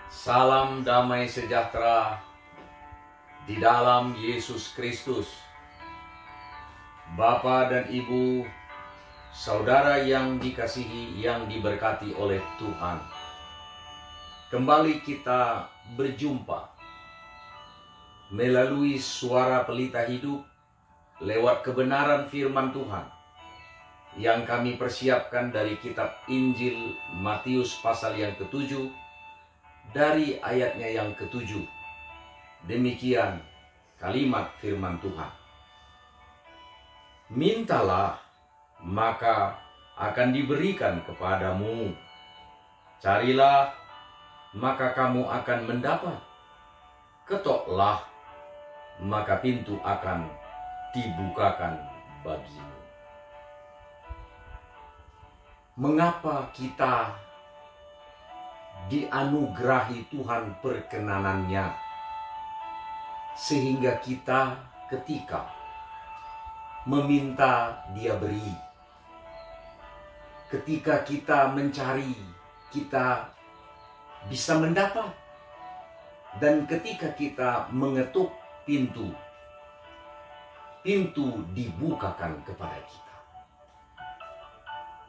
Salam damai sejahtera di dalam Yesus Kristus. Bapa dan Ibu, saudara yang dikasihi, yang diberkati oleh Tuhan. Kembali kita berjumpa melalui suara pelita hidup lewat kebenaran firman Tuhan yang kami persiapkan dari kitab Injil Matius pasal yang ke-7 dari ayatnya yang ke-7. Demikian kalimat firman Tuhan. Mintalah, maka akan diberikan kepadamu. Carilah, maka kamu akan mendapat. Ketoklah, maka pintu akan dibukakan bagimu. Mengapa kita dianugerahi Tuhan perkenanannya, sehingga kita ketika meminta Dia beri, ketika kita mencari kita bisa mendapat, dan ketika kita mengetuk pintu dibukakan kepada kita.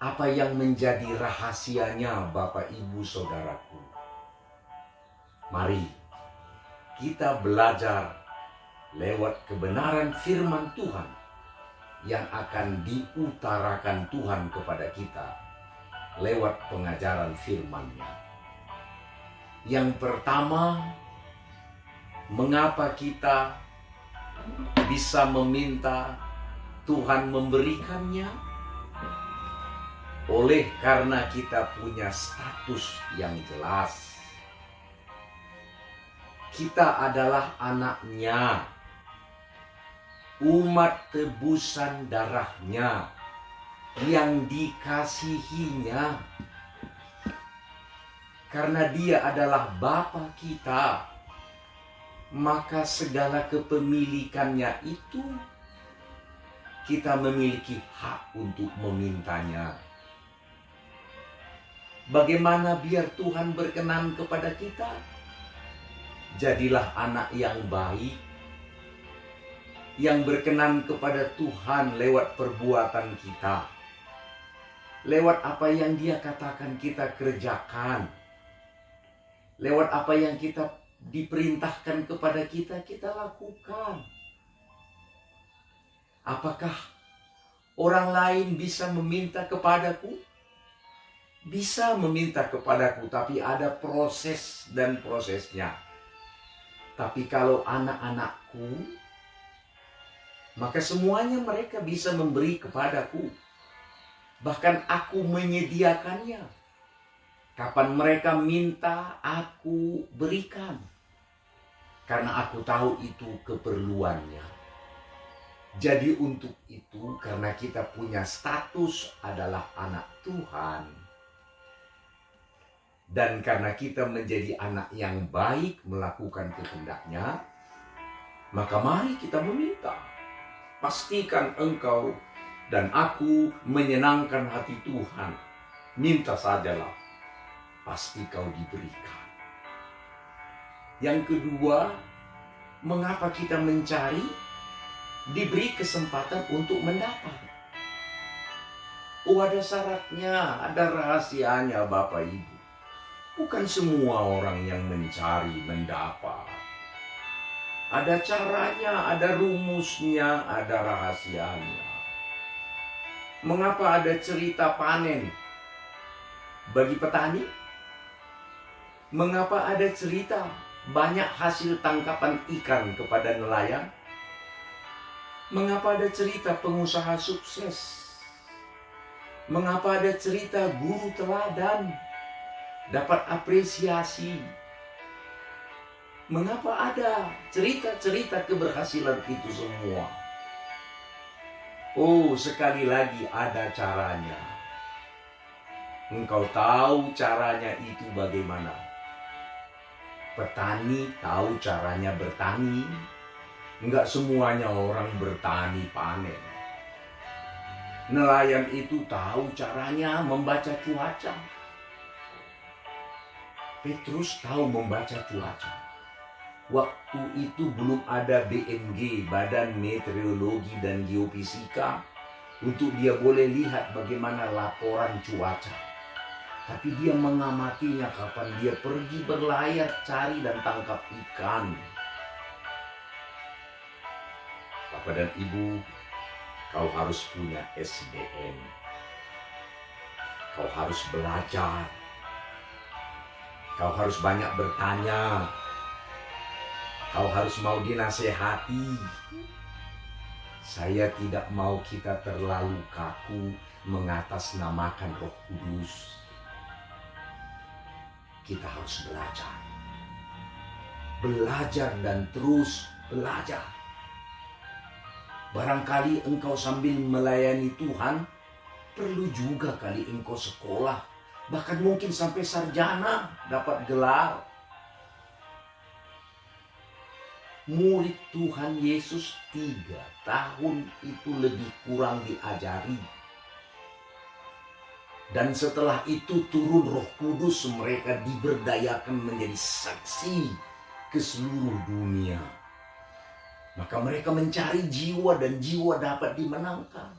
Apa yang menjadi rahasianya, Bapak, Ibu, Saudaraku? Mari kita belajar lewat kebenaran firman Tuhan yang akan diutarakan Tuhan kepada kita lewat pengajaran firman-Nya. Yang pertama, mengapa kita bisa meminta Tuhan memberikannya? Oleh karena kita punya status yang jelas. Kita adalah anaknya, umat tebusan darahnya, yang dikasihinya. Karena Dia adalah Bapa kita, maka segala kepemilikannya itu kita memiliki hak untuk memintanya. Bagaimana biar Tuhan berkenan kepada kita? Jadilah anak yang baik, yang berkenan kepada Tuhan lewat perbuatan kita, lewat apa yang Dia katakan kita kerjakan, lewat apa yang kita diperintahkan kepada kita, kita lakukan. Apakah orang lain bisa meminta kepadaku? Bisa meminta kepadaku, tapi ada proses dan prosesnya. Tapi kalau anak-anakku, maka semuanya mereka bisa memberi kepadaku. Bahkan aku menyediakannya. Kapan mereka minta, aku berikan. Karena aku tahu itu keperluannya. Jadi untuk itu, karena kita punya status adalah anak Tuhan, dan karena kita menjadi anak yang baik melakukan kehendak-Nya, maka mari kita meminta. Pastikan engkau dan aku menyenangkan hati Tuhan. Minta sajalah, pasti kau diberikan. Yang kedua, mengapa kita mencari? Diberi kesempatan untuk mendapat. Oh, ada syaratnya, ada rahasianya, Bapak Ibu. Bukan semua orang yang mencari mendapat. Ada caranya, ada rumusnya, ada rahasianya. Mengapa ada cerita panen bagi petani? Mengapa ada cerita banyak hasil tangkapan ikan kepada nelayan? Mengapa ada cerita pengusaha sukses? Mengapa ada cerita guru teladan dapat apresiasi? Mengapa ada cerita-cerita keberhasilan itu semua? Oh, sekali lagi ada caranya. Engkau tahu caranya itu bagaimana? Petani tahu caranya bertani. Enggak semuanya orang bertani panen. Nelayan itu tahu caranya membaca cuaca. Petrus tahu membaca cuaca. Waktu itu belum ada BMG, Badan Meteorologi dan Geofisika, untuk dia boleh lihat bagaimana laporan cuaca. Tapi dia mengamatinya kapan dia pergi berlayar, cari dan tangkap ikan. Bapak dan Ibu, kau harus punya SDM. Kau harus belajar. Kau harus banyak bertanya. Kau harus mau dinasehati. Saya tidak mau kita terlalu kaku mengatasnamakan Roh Kudus. Kita harus belajar. Belajar dan terus belajar. Barangkali engkau sambil melayani Tuhan, perlu juga kali engkau sekolah. Bahkan mungkin sampai sarjana dapat gelar. Murid Tuhan Yesus 3 tahun itu lebih kurang diajari. Dan setelah itu turun Roh Kudus, mereka diberdayakan menjadi saksi ke seluruh dunia. Maka mereka mencari jiwa dan jiwa dapat dimenangkan.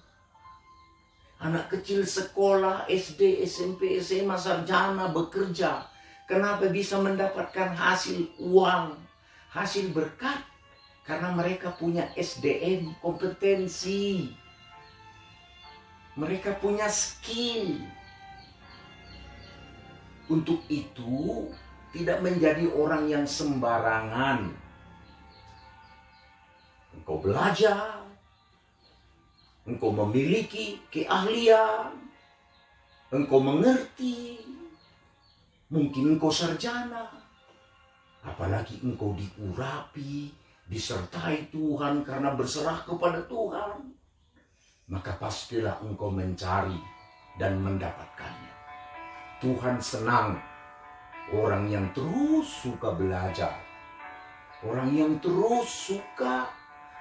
Anak kecil sekolah, SD, SMP, SMA, sarjana bekerja. Kenapa bisa mendapatkan hasil uang, hasil berkat? Karena mereka punya SDM, kompetensi. Mereka punya skill. Untuk itu, tidak menjadi orang yang sembarangan. Engkau belajar, engkau memiliki keahlian, engkau mengerti, mungkin engkau sarjana, apalagi engkau diurapi, disertai Tuhan karena berserah kepada Tuhan, maka pastilah engkau mencari dan mendapatkannya. Tuhan senang orang yang terus suka belajar, orang yang terus suka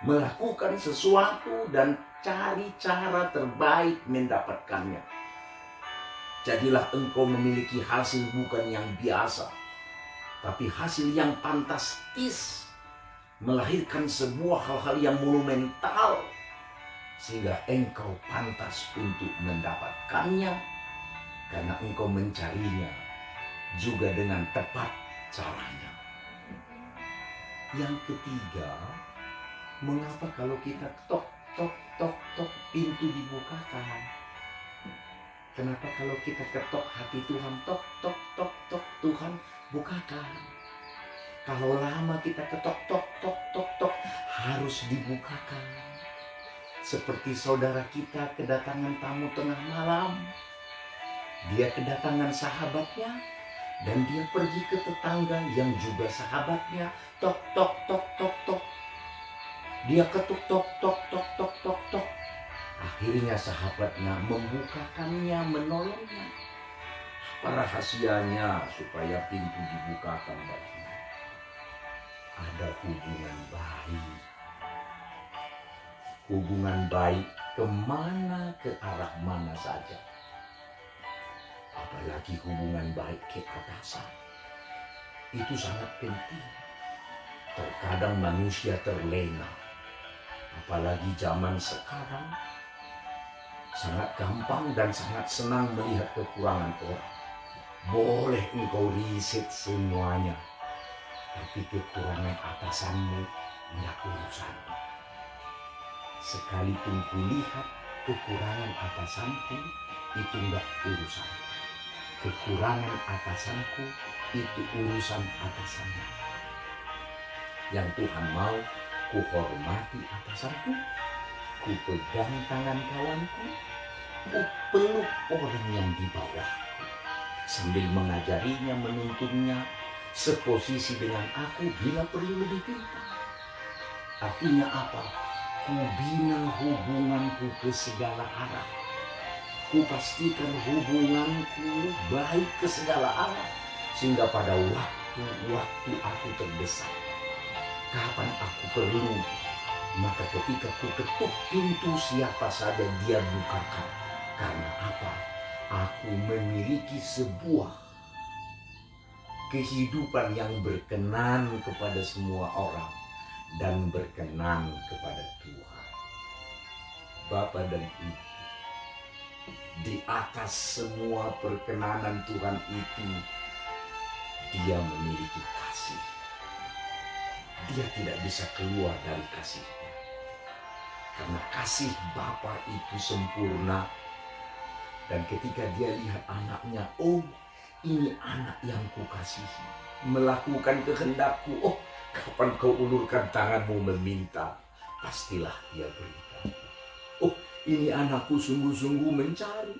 melakukan sesuatu dan cari cara terbaik mendapatkannya. Jadilah engkau memiliki hasil bukan yang biasa, tapi hasil yang fantastis, melahirkan sebuah hal-hal yang monumental, sehingga engkau pantas untuk mendapatkannya, karena engkau mencarinya juga dengan tepat caranya. Yang ketiga, mengapa kalau kita tok pintu dibukakan? Kenapa kalau kita ketok hati Tuhan, tok Tuhan bukakan? Kalau lama kita ketok tok harus dibukakan. Seperti saudara kita kedatangan tamu tengah malam. Dia kedatangan sahabatnya dan dia pergi ke tetangga yang juga sahabatnya. Tok. Dia ketuk tok. Akhirnya sahabatnya membukakannya, menolongnya. Apa rahasianya supaya pintu dibukakan baginya? Ada hubungan baik. Hubungan baik kemana, ke arah mana saja. Apalagi hubungan baik ke atasan. Itu sangat penting. Terkadang manusia terlena. Apalagi zaman sekarang. Sangat gampang dan sangat senang melihat kekurangan orang. Boleh engkau riset semuanya. Tapi kekurangan atasanmu tidak urusanmu. Sekalipun kulihat kekurangan atasanku, itu enggak urusan. Kekurangan atasanku itu urusan atasannya. Yang Tuhan mau, ku hormati atasanku, ku pegang tangan kawanku, ku peluk orang yang di bawahku, sambil mengajarinya, menuntunnya seposisi dengan aku bila perlu lebih pintar. Artinya apa? Ku bina hubunganku ke segala arah. Ku pastikan hubunganku baik ke segala arah. Sehingga pada waktu aku terdesak, kapan aku perlu, maka ketika ku ketuk pintu siapa saja dia bukakan. Karena apa? Aku memiliki sebuah kehidupan yang berkenan kepada semua orang dan berkenan kepada Tuhan. Bapa dan Ibu, di atas semua perkenanan Tuhan itu, Dia memiliki kasih. Dia tidak bisa keluar dari kasih-Nya. Karena kasih Bapa itu sempurna. Dan ketika Dia lihat anaknya, oh, ini anak yang kukasihi, melakukan kehendakku. Oh, kapan kau ulurkan tanganmu meminta, pastilah Dia berikan. Oh, ini anakku sungguh-sungguh mencari.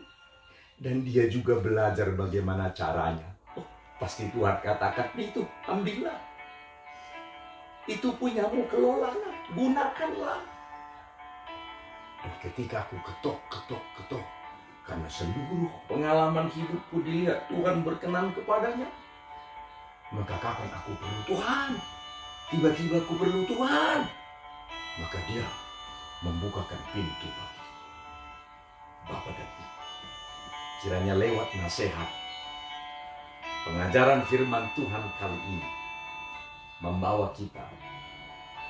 Dan dia juga belajar bagaimana caranya. Oh, pasti Tuhan katakan, itu ambillah. Itu punyamu, kelolalah, gunakanlah. Dan ketika aku ketok, karena seluruh pengalaman hidupku dilihat Tuhan berkenan kepadanya, maka kapan aku perlu Tuhan? Tiba-tiba aku perlu Tuhan. Maka Dia membukakan pintu bagi Bapa dan Ibu. Kiranya lewat nasihat, pengajaran firman Tuhan kali ini, membawa kita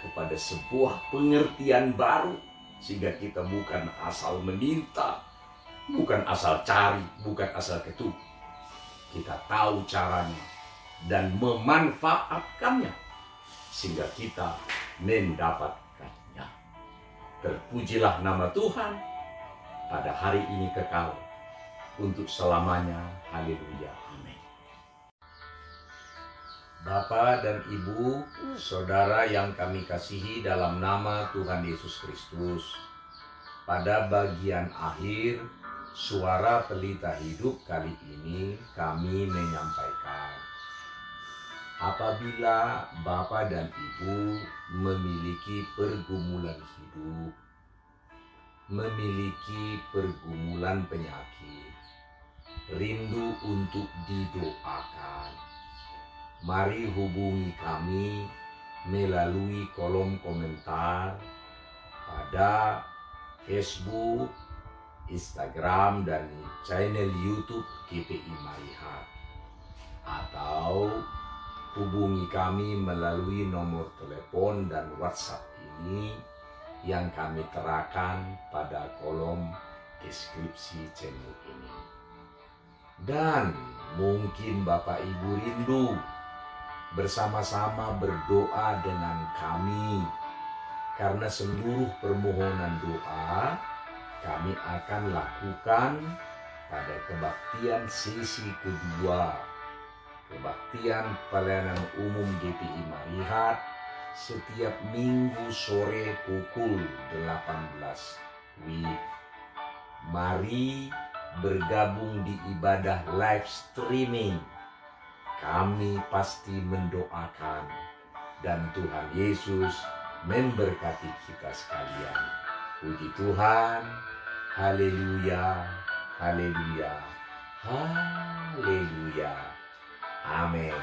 kepada sebuah pengertian baru, sehingga kita bukan asal meminta, bukan asal cari, bukan asal ketuk. Kita tahu caranya dan memanfaatkannya, sehingga kita mendapatkannya. Terpujilah nama Tuhan pada hari ini kekal, untuk selamanya. Haleluya. Amin. Bapak dan Ibu, saudara yang kami kasihi dalam nama Tuhan Yesus Kristus, pada bagian akhir Suara Pelita Hidup kali ini kami menyampaikan, apabila Bapak dan Ibu memiliki pergumulan hidup, memiliki pergumulan penyakit, rindu untuk didoakan, mari hubungi kami melalui kolom komentar pada Facebook, Instagram, dan channel YouTube GPI Malihat, atau hubungi kami melalui nomor telepon dan WhatsApp ini yang kami terakan pada kolom deskripsi channel ini. Dan mungkin Bapak Ibu rindu bersama-sama berdoa dengan kami, karena seluruh permohonan doa kami akan lakukan pada kebaktian sesi kedua, kebaktian pelayanan umum GPI Malihat, setiap minggu sore pukul 18 WIB. Mari bergabung di ibadah live streaming. Kami pasti mendoakan, dan Tuhan Yesus memberkati kita sekalian. Puji Tuhan. Haleluya, haleluya, haleluya. Amin.